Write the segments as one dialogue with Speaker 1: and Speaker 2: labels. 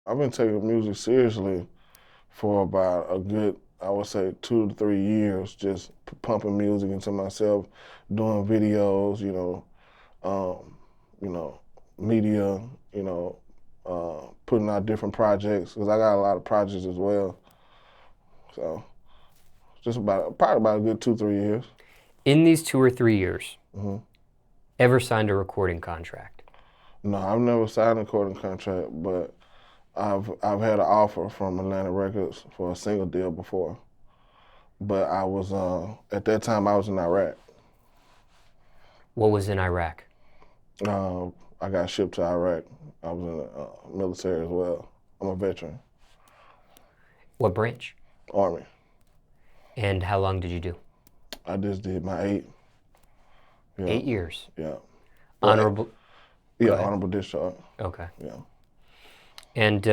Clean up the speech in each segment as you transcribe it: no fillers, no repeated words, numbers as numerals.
Speaker 1: I've been taking music seriously for about a good, I would say, 2 to 3 years, just pumping music into myself, doing videos, you know, media, putting out different projects, because I got a lot of projects as well. So just probably about a good 2, 3 years.
Speaker 2: In these 2 or 3 years,
Speaker 1: hmm
Speaker 2: ever signed a recording contract?
Speaker 1: No, I've never signed a recording contract, but I've had an offer from Atlantic Records for a single deal before. But I was at that time I was in Iraq.
Speaker 2: What was in Iraq?
Speaker 1: I got shipped to Iraq. I was in the military as well. I'm a veteran.
Speaker 2: What branch?
Speaker 1: Army.
Speaker 2: And how long did you do?
Speaker 1: I just did my 8. Yeah.
Speaker 2: 8 years.
Speaker 1: Yeah.
Speaker 2: Honorable.
Speaker 1: Yeah, honorable discharge.
Speaker 2: Okay.
Speaker 1: Yeah.
Speaker 2: And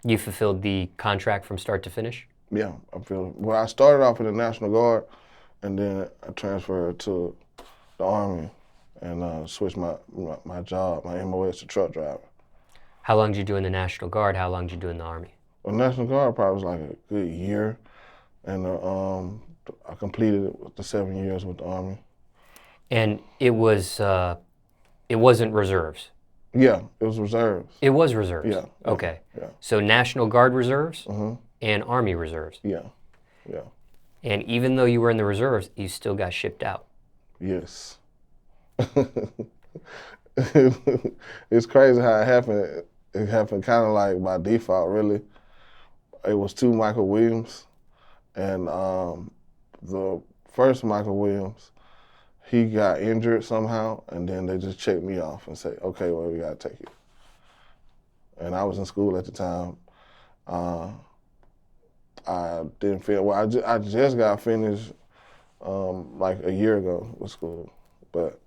Speaker 2: you fulfilled the contract from start to finish?
Speaker 1: Yeah, I feel it. Well, I started off in the National Guard, and then I transferred to the Army and switched my job, my MOS to truck driver.
Speaker 2: How long did you do in the National Guard? How long did you do in the Army?
Speaker 1: Well, National Guard probably was like a good year, and I completed it with the 7 years with the Army.
Speaker 2: And it wasn't reserves?
Speaker 1: Yeah, it was reserves.
Speaker 2: It was reserves?
Speaker 1: Yeah.
Speaker 2: Okay.
Speaker 1: Yeah.
Speaker 2: So National Guard reserves
Speaker 1: Mm-hmm.
Speaker 2: and Army reserves?
Speaker 1: Yeah. Yeah.
Speaker 2: And even though you were in the reserves, you still got shipped out?
Speaker 1: Yes. It's crazy how it happened. It happened kind of like by default, really. It was 2 Michael Williams, and the first Michael Williams, he got injured somehow, and then they just checked me off and said, okay, well, we gotta take you. And I was in school at the time. I didn't feel, well, I just got finished like a year ago with school, but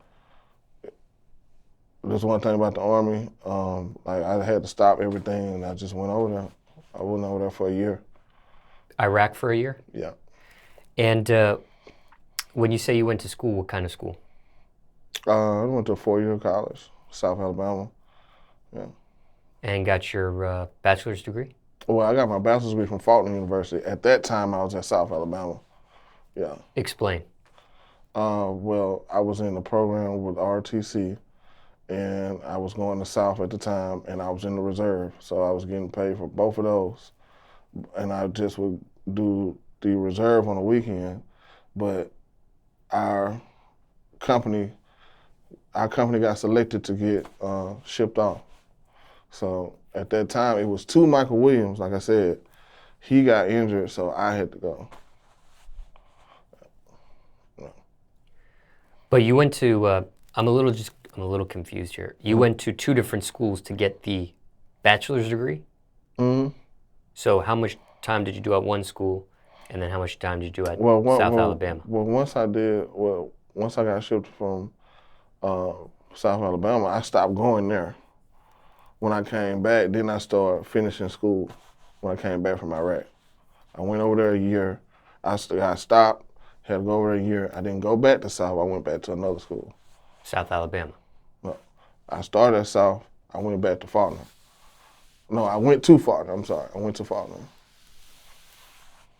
Speaker 1: there's one thing about the Army, like I had to stop everything and I just went over there. I went over there for a year.
Speaker 2: Iraq for a year?
Speaker 1: Yeah.
Speaker 2: And when you say you went to school, what kind of school?
Speaker 1: I went to a 4-year college, South Alabama. Yeah.
Speaker 2: And got your bachelor's degree?
Speaker 1: Well, I got my bachelor's degree from Faulkner University. At that time, I was at South Alabama. Yeah.
Speaker 2: Explain.
Speaker 1: Well, I was in the program with RTC, and I was going to South at the time, and I was in the reserve, so I was getting paid for both of those. And I just would do the reserve on the weekend, but our company got selected to get shipped off. So at that time, it was 2 Michael Williams, like I said. He got injured, so I had to go.
Speaker 2: But you went to, I'm a little confused here. You went to 2 different schools to get the bachelor's degree?
Speaker 1: Mm-hmm.
Speaker 2: So how much time did you do at one school, and then how much time did you do at South Alabama?
Speaker 1: Well, once I got shipped from South Alabama, I stopped going there. When I came back, then I started finishing school when I came back from Iraq. I went over there a year. I stopped, had to go over there a year. I didn't go back to South. I went back to another school.
Speaker 2: South Alabama.
Speaker 1: No, I started at South. I went back to Faulkner. No, I went to Faulkner. I'm sorry. I went to Faulkner.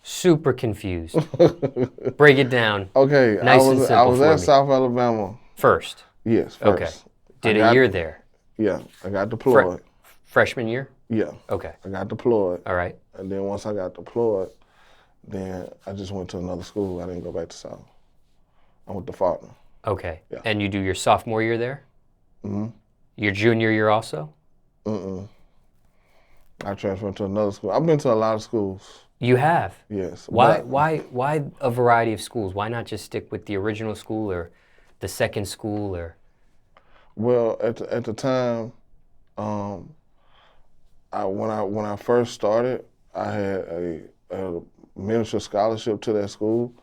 Speaker 2: Super confused. Break it down.
Speaker 1: Okay,
Speaker 2: Nice
Speaker 1: I
Speaker 2: and
Speaker 1: was
Speaker 2: simple
Speaker 1: at
Speaker 2: for me.
Speaker 1: South Alabama.
Speaker 2: First?
Speaker 1: Yes, first.
Speaker 2: Okay. Did a year there?
Speaker 1: Yeah, I got deployed.
Speaker 2: Freshman year?
Speaker 1: Yeah.
Speaker 2: Okay.
Speaker 1: I got deployed.
Speaker 2: All right.
Speaker 1: And then once I got deployed, then I just went to another school. I didn't go back to South. I went to Faulkner.
Speaker 2: Okay.
Speaker 1: Yeah.
Speaker 2: And you do your sophomore year there?
Speaker 1: Mm-hmm.
Speaker 2: Your junior year also?
Speaker 1: Mm-mm. I transferred to another school. I've been to a lot of schools.
Speaker 2: You have?
Speaker 1: Yes.
Speaker 2: Why a variety of schools? Why not just stick with the original school or the second school or?
Speaker 1: Well, at the time, when I first started, I had a miniature scholarship to that school,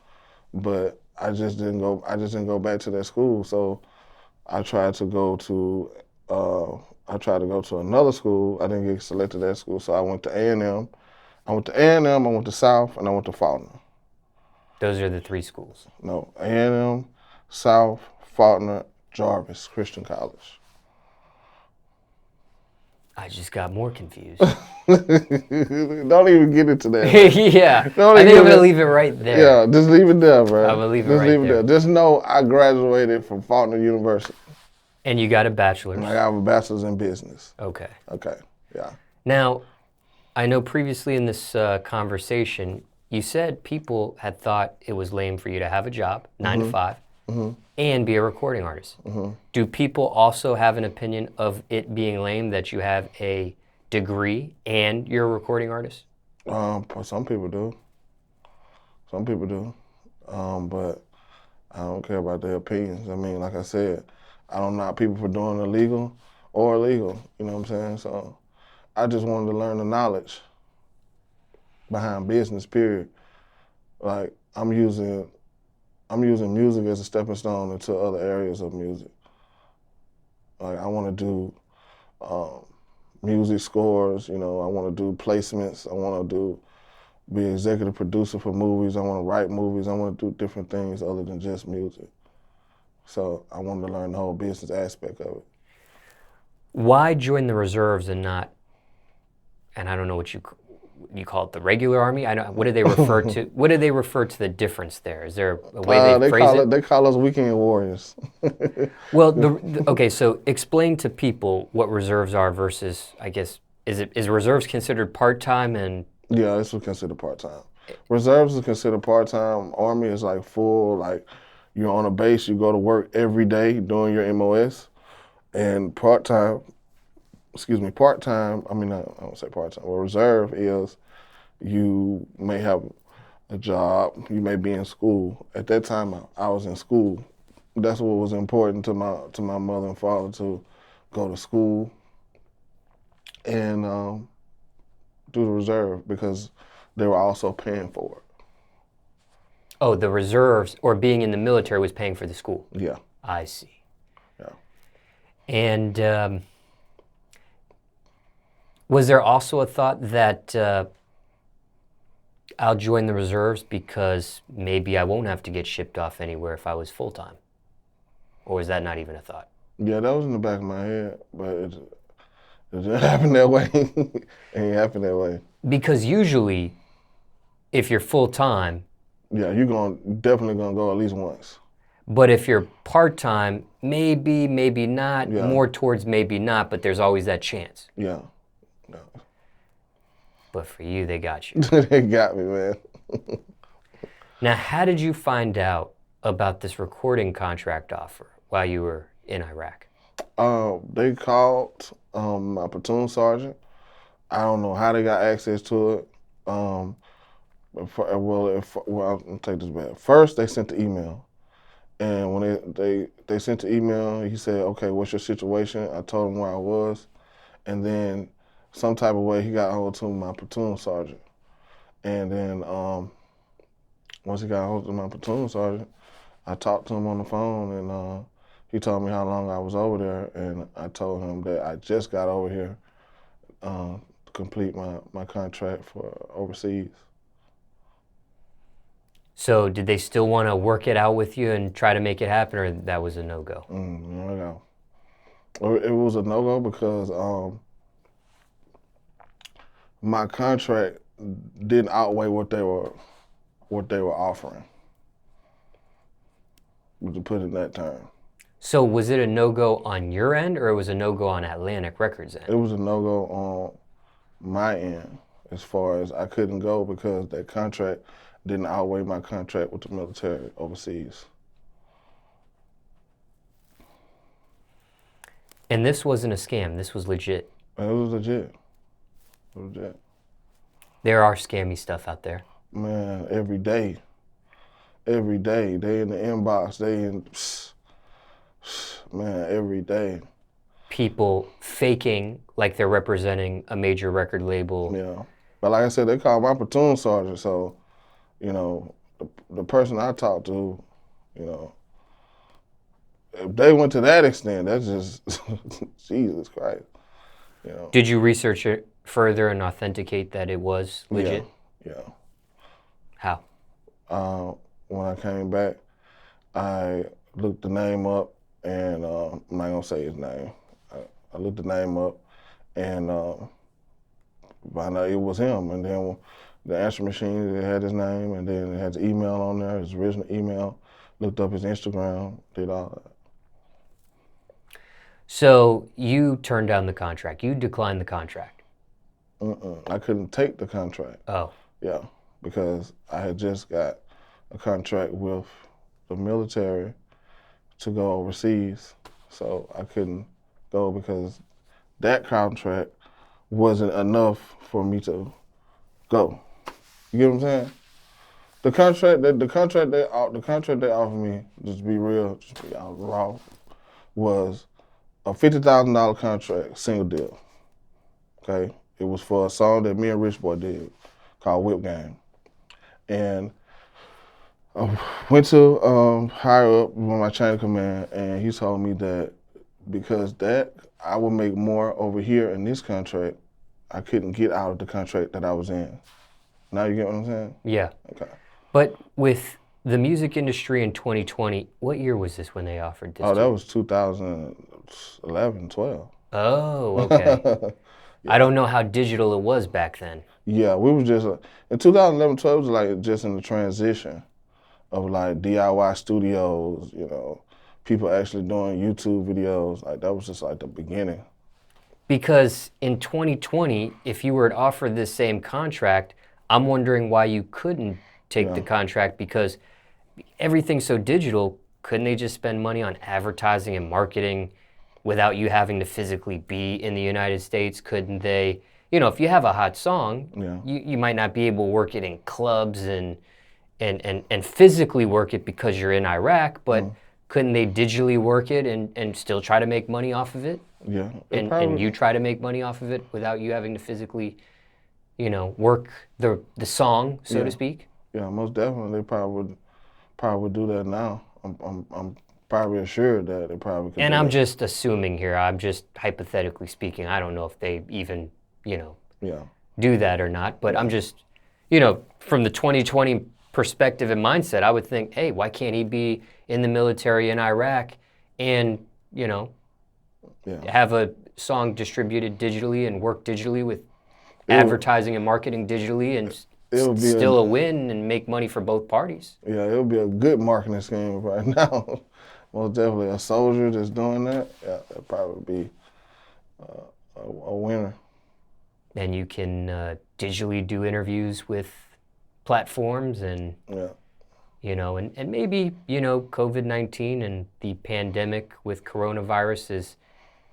Speaker 1: but I just didn't go back to that school. So I tried to go to another school. I didn't get selected to that school, so I went to A&M. I went to A&M, I went to South, and I went to Faulkner.
Speaker 2: Those are the 3 schools?
Speaker 1: No, A&M, South, Faulkner, Jarvis Christian College.
Speaker 2: I just got more confused.
Speaker 1: Don't even get into that.
Speaker 2: Yeah,
Speaker 1: Don't
Speaker 2: I
Speaker 1: even
Speaker 2: think I'm
Speaker 1: get
Speaker 2: gonna
Speaker 1: it.
Speaker 2: leave it right there.
Speaker 1: Yeah, just leave it there, bro.
Speaker 2: I'm gonna leave it
Speaker 1: Just
Speaker 2: right
Speaker 1: leave it
Speaker 2: there.
Speaker 1: there. Just know I graduated from Faulkner University.
Speaker 2: And you got a bachelor's.
Speaker 1: And I have a bachelor's in business.
Speaker 2: Okay.
Speaker 1: Okay, yeah.
Speaker 2: Now, I know previously in this conversation, you said people had thought it was lame for you to have a job, 9 to 5, and be a recording artist. Do people also have an opinion of it being lame that you have a degree and you're a recording artist?
Speaker 1: Some people do. Some people do. But I don't care about their opinions. I mean, like I said, I don't knock people for doing illegal or illegal. You know what I'm saying? So I just wanted to learn the knowledge behind business, period. Like I'm using music as a stepping stone into other areas of music. Like I want to do music scores, I want to do placements. I want to be executive producer for movies. I want to write movies. I want to do different things other than just music. So I wanted to learn the whole business aspect of it.
Speaker 2: Why join the reserves and not, and I don't know what you call it, the regular army? I know. What do they refer to? What do they refer to the difference there? Is there a way they phrase it?
Speaker 1: They call us weekend warriors.
Speaker 2: Well, okay. So explain to people what reserves are versus, I guess, is reserves considered part-time and?
Speaker 1: Yeah, this was considered part-time. Reserves is considered part-time. Army is like full, like you're on a base, you go to work every day doing your MOS. And part-time, I mean, I don't say part-time, well, reserve is you may have a job, you may be in school. At that time, I was in school. That's what was important to my mother and father, to go to school and do the reserve, because they were also paying for it.
Speaker 2: Oh, the reserves or being in the military was paying for the school.
Speaker 1: Yeah.
Speaker 2: I see.
Speaker 1: Yeah.
Speaker 2: And was there also a thought that I'll join the reserves because maybe I won't have to get shipped off anywhere if I was full-time? Or was that not even a thought?
Speaker 1: Yeah, that was in the back of my head, but it didn't happen that way. It ain't happen that way.
Speaker 2: Because usually, if you're full-time,
Speaker 1: yeah, you're definitely gonna go at least once.
Speaker 2: But if you're part-time, maybe not,
Speaker 1: Yeah.
Speaker 2: more towards maybe not, but there's always that chance.
Speaker 1: Yeah.
Speaker 2: But for you, they got you.
Speaker 1: They got me, man.
Speaker 2: Now, how did you find out about this recording contract offer while you were in Iraq?
Speaker 1: They called my platoon sergeant. I don't know how they got access to it. I'll take this back. First, they sent the email. And when they sent the email, he said, okay, what's your situation? I told him where I was. And then some type of way, he got hold to my platoon sergeant. And then once he got hold to my platoon sergeant, I talked to him on the phone, and he told me how long I was over there. And I told him that I just got over here to complete my contract for overseas.
Speaker 2: So did they still want to work it out with you and try to make it happen, or that was a no-go?
Speaker 1: No. It was a no-go because my contract didn't outweigh what they were offering, to put it in that term.
Speaker 2: So was it a no-go on your end, or it was a no-go on Atlantic Records' end?
Speaker 1: It was a no-go on my end, as far as I couldn't go because that contract didn't outweigh my contract with the military overseas.
Speaker 2: And this wasn't a scam, this was legit.
Speaker 1: And it was legit. Legit.
Speaker 2: There are scammy stuff out there.
Speaker 1: Man, every day. Every day. They in the inbox, man, every day.
Speaker 2: People faking like they're representing a major record label.
Speaker 1: Yeah. But like I said, they called my platoon sergeant, so, the person I talked to, if they went to that extent, that's just, Jesus Christ.
Speaker 2: Did you research it further and authenticate that it was legit?
Speaker 1: Yeah.
Speaker 2: How?
Speaker 1: When I came back, I looked the name up, and I'm not gonna say his name. I looked the name up, and found out it was him. And then the answer machine, it had his name, and then it had the email on there, his original email. Looked up his Instagram, did all that.
Speaker 2: So you turned down the contract. You declined the contract.
Speaker 1: I couldn't take the contract.
Speaker 2: Oh.
Speaker 1: Yeah, because I had just got a contract with the military to go overseas, so I couldn't go because that contract wasn't enough for me to go. You get what I'm saying? The contract they offered me, just to be real, just be out raw, was a $50,000 contract, single deal. Okay, it was for a song that me and Rich Boy did called Whip Game, and I went to higher up with my chain of command, and he told me that because that I would make more over here in this contract, I couldn't get out of the contract that I was in. Now you get what I'm saying?
Speaker 2: Yeah.
Speaker 1: Okay.
Speaker 2: But with the music industry in 2020, what year was this when they offered this?
Speaker 1: Oh, that was 2011, 12.
Speaker 2: Oh, okay. Yeah. I don't know how digital it was back then.
Speaker 1: Yeah, we was just, in 2011, 12, it was like just in the transition of like DIY studios, you know, people actually doing YouTube videos. Like that was just like the beginning.
Speaker 2: Because in 2020, if you were offered this same contract, I'm wondering why you couldn't take the contract, because everything's so digital. Couldn't they just spend money on advertising and marketing without you having to physically be in the United States? Couldn't they, you know, if you have a hot song, you might not be able to work it in clubs and physically work it because you're in Iraq, but couldn't they digitally work it and still try to make money off of it?
Speaker 1: Yeah.
Speaker 2: And you try to make money off of it without you having to physically, you know, work the song, so to speak?
Speaker 1: Yeah, most definitely. They probably would do that now. I'm probably assured that they probably could.
Speaker 2: And I'm just assuming here. I'm just hypothetically speaking. I don't know if they even, you know, do that or not. But I'm just, you know, from the 2020 perspective and mindset, I would think, hey, why can't he be in the military in Iraq and, you know, have a song distributed digitally and work digitally with advertising and marketing digitally and still a win and make money for both parties?
Speaker 1: Yeah, it would be a good marketing scheme right now. Most definitely. A soldier that's doing that, yeah, that'd probably be a winner.
Speaker 2: And you can digitally do interviews with platforms and, you know, and maybe, you know, COVID-19 and the pandemic with coronavirus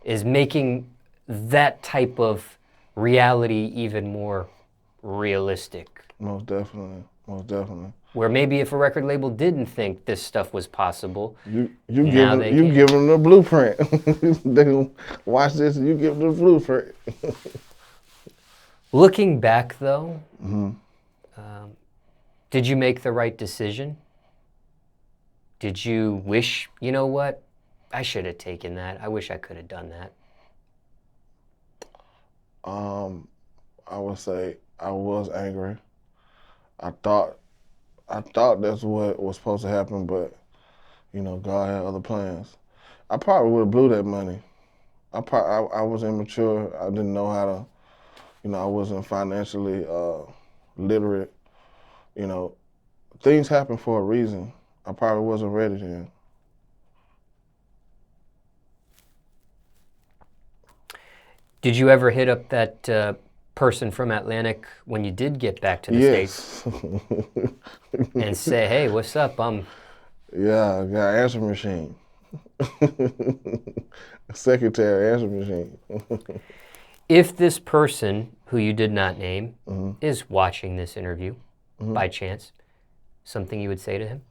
Speaker 2: is making that type of reality even more realistic.
Speaker 1: Most definitely. Most definitely.
Speaker 2: Where maybe if a record label didn't think this stuff was possible,
Speaker 1: you give them the blueprint. They gonna watch this and you give them the blueprint.
Speaker 2: Looking back though, did you make the right decision? Did you wish, you know what, I should have taken that. I wish I could have done that.
Speaker 1: I would say I was angry. I thought that's what was supposed to happen, but you know, God had other plans. I probably would have blew that money. I was immature. I didn't know how to, you know, I wasn't financially literate. You know, things happen for a reason. I probably wasn't ready then.
Speaker 2: Did you ever hit up that person from Atlantic when you did get back to the States and say, hey, what's up?
Speaker 1: Yeah, I got an answer machine. Secretary answer machine.
Speaker 2: If this person, who you did not name, is watching this interview by chance, something you would say to him?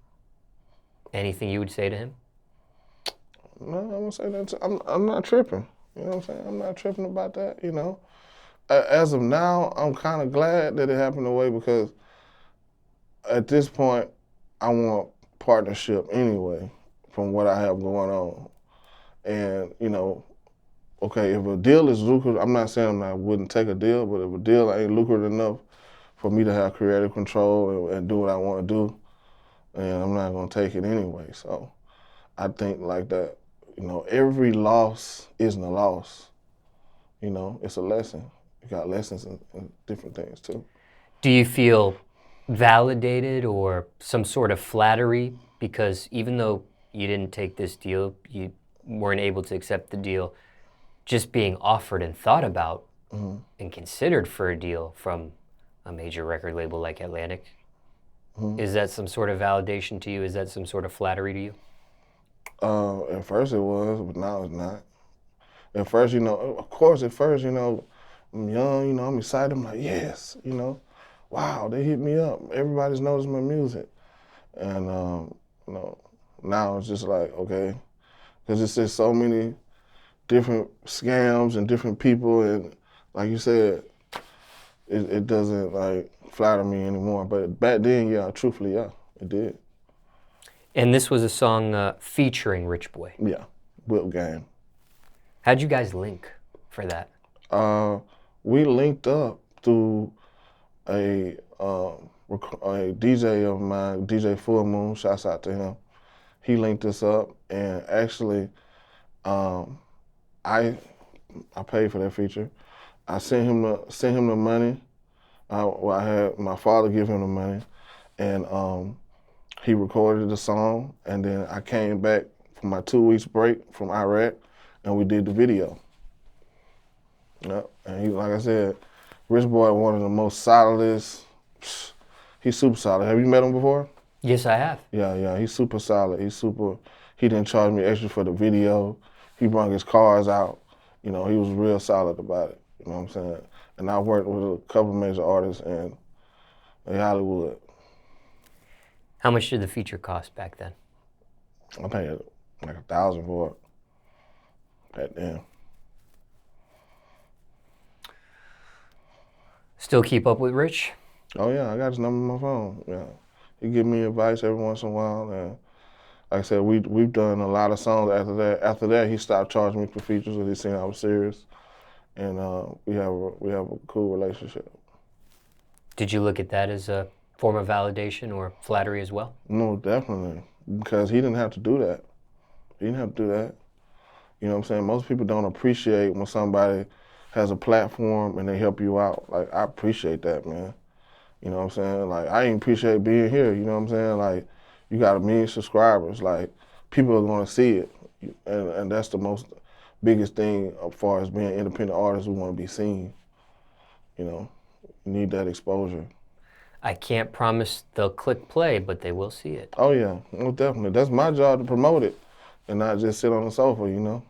Speaker 2: Anything you would say to him?
Speaker 1: No, I'm gonna say that. I'm not tripping. You know what I'm saying? I'm not tripping about that, you know. As of now, I'm kind of glad that it happened that way because at this point, I want partnership anyway from what I have going on. And, you know, okay, if a deal is lucrative, I'm not saying I wouldn't take a deal, but if a deal ain't lucrative enough for me to have creative control and do what I want to do, and I'm not going to take it anyway. So I think like that, you know, every loss isn't a loss. You know, it's a lesson. You got lessons in different things too.
Speaker 2: Do you feel validated or some sort of flattery because even though you didn't take this deal, you weren't able to accept the deal, just being offered and thought about and considered for a deal from a major record label like Atlantic, is that some sort of validation to you? Is that some sort of flattery to you?
Speaker 1: At first it was, but now it's not. At first, you know, of course, at first, you know, I'm young, you know, I'm excited. I'm like, yes, you know, wow, they hit me up. Everybody's noticed my music. And, you know, now it's just like, okay, because it's just so many different scams and different people. And like you said, it doesn't like flatter me anymore. But back then, yeah, truthfully, yeah, it did.
Speaker 2: And this was a song featuring Rich Boy.
Speaker 1: Yeah, Whip Game.
Speaker 2: How'd you guys link for that?
Speaker 1: We linked up through a DJ of mine, DJ Full Moon. Shouts out to him. He linked us up, and actually, I paid for that feature. I sent him the money. I had my father give him the money, and he recorded the song. And then I came back from my 2 weeks break from Iraq, and we did the video. Yep. And he, like I said, Rich Boy, one of the most solidest. He's super solid. Have you met him before?
Speaker 2: Yes, I have.
Speaker 1: Yeah, he's super solid. He didn't charge me extra for the video. He brought his cars out. You know, he was real solid about it. You know what I'm saying? And I worked with a couple major artists in Hollywood.
Speaker 2: How much did the feature cost back then?
Speaker 1: I paid like $1,000 for it. Back then.
Speaker 2: Still keep up with Rich?
Speaker 1: Oh yeah, I got his number on my phone. Yeah, he give me advice every once in a while, and like I said, we've done a lot of songs after that. After that, he stopped charging me for features because he seen I was serious, and we have a cool relationship.
Speaker 2: Did you look at that as a form of validation or flattery as well?
Speaker 1: No, definitely, because he didn't have to do that. He didn't have to do that. You know what I'm saying? Most people don't appreciate when somebody has a platform and they help you out. Like, I appreciate that, man. You know what I'm saying? Like, I even appreciate being here, you know what I'm saying? Like, you got 1 million subscribers. Like, people are gonna see it. And that's the biggest thing as far as being independent artists. We wanna be seen. You know, you need that exposure.
Speaker 2: I can't promise they'll click play, but they will see it.
Speaker 1: Oh yeah, no, definitely. That's my job to promote it and not just sit on the sofa, you know?